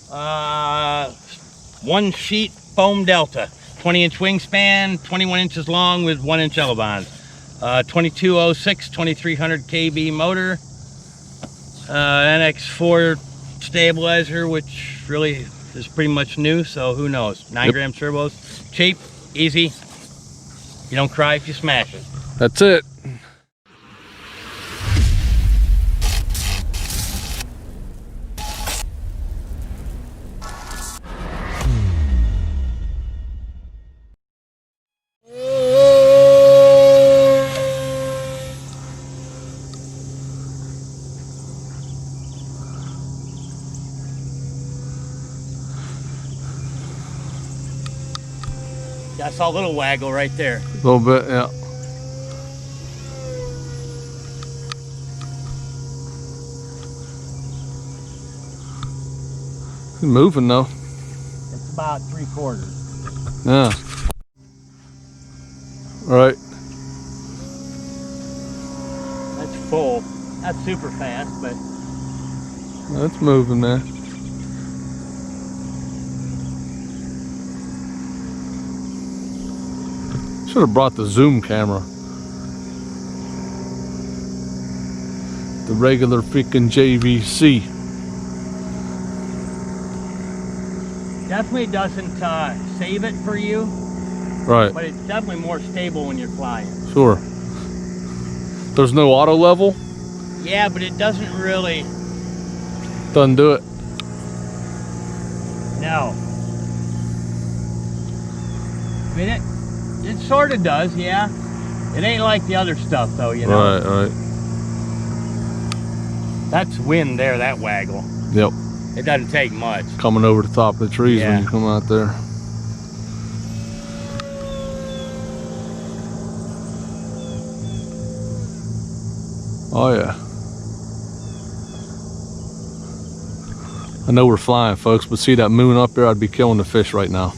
One sheet foam delta, 20-inch wingspan, 21 inches long with 1-inch elevons. 2206 2300 kV motor, NX4 stabilizer, which really is pretty much new, so who knows. 9 gram turbos, cheap, easy. You don't cry if you smash it. That's it. I saw a little waggle right there. A little bit, yeah. It's moving though. It's about 3/4. Yeah. Right. That's full. Not super fast, but That's moving, man. Should have brought the zoom camera. The regular freaking JVC. definitely doesn't save it for you. Right. But it's definitely more stable when you're flying. Sure. There's no auto level? Yeah, but it doesn't really. Doesn't do it. No. I mean, it sort of does, yeah. It ain't like the other stuff, though, you know. Right, right. That's wind there, that waggle. Yep. It doesn't take much. Coming over the top of the trees Yeah. when you come out there. Oh yeah. I know we're flying, folks, but see that moon up there? I'd be killing the fish right now.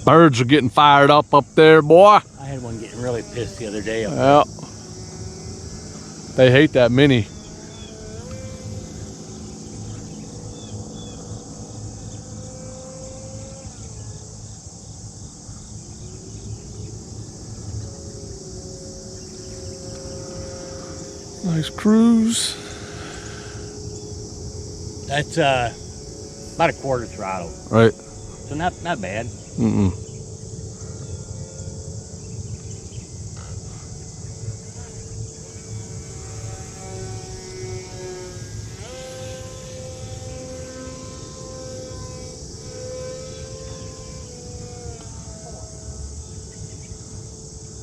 Birds are getting fired up there, boy. I had one getting really pissed the other day. Yeah. They hate that mini. Nice cruise. That's about a quarter throttle. Right. So not bad. Mm-mm.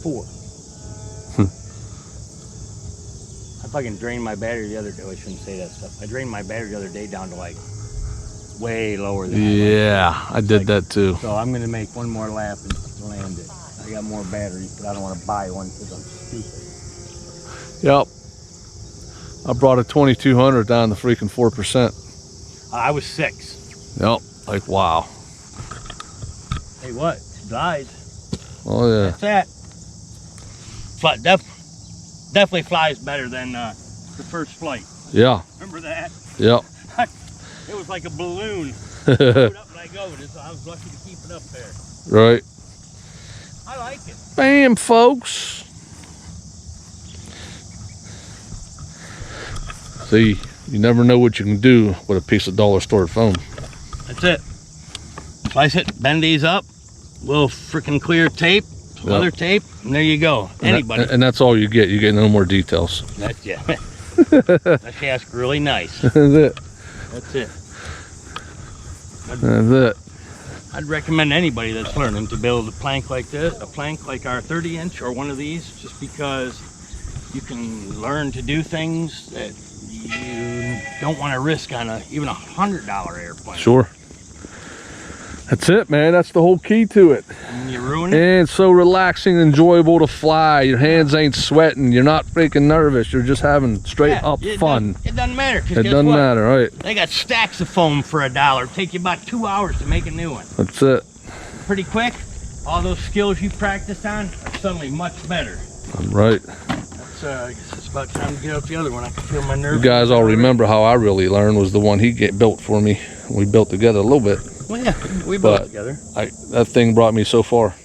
Four. I fucking drained my battery the other day. I shouldn't say that stuff. I drained my battery the other day down to like way lower than Yeah, I did that too. So I'm gonna make one more lap and land it. I got more batteries, but I don't want to buy one because I'm stupid. Yep. I brought a 2200 down to freaking 4%. I was 6. Yep. Like, wow. Hey, what? It died. Oh yeah. That's that. Definitely flies better than the first flight. Yeah. Remember that? Yep. It was like a balloon. It up and I go. I was lucky to keep it up there. Right. I like it. Bam, folks. See, you never know what you can do with a piece of dollar store foam. That's it. Slice it, bend these up, little freaking clear tape, some other tape, and there you go. Anybody. And that's all you get. You get no more details. That's it. Unless you ask really nice. That's it. That's it. That's it. I'd recommend anybody that's learning to build a plank like this, a plank like our 30-inch or one of these, just because you can learn to do things that you don't want to risk on even a $100 airplane. Sure. That's it, man. That's the whole key to it. And you ruin it. And it's so relaxing and enjoyable to fly. Your hands ain't sweating. You're not freaking nervous. You're just having straight up fun. It doesn't matter. It doesn't matter, right? They got stacks of foam for $1. It'll take you about 2 hours to make a new one. That's it. Pretty quick. All those skills you practiced on are suddenly much better. Right. That's, I guess it's about time to get out the other one. I can feel my You nerves. guys all remember how I really learned was the one he built for me. We built together a little bit. Well, yeah, we But built together. That thing brought me so far.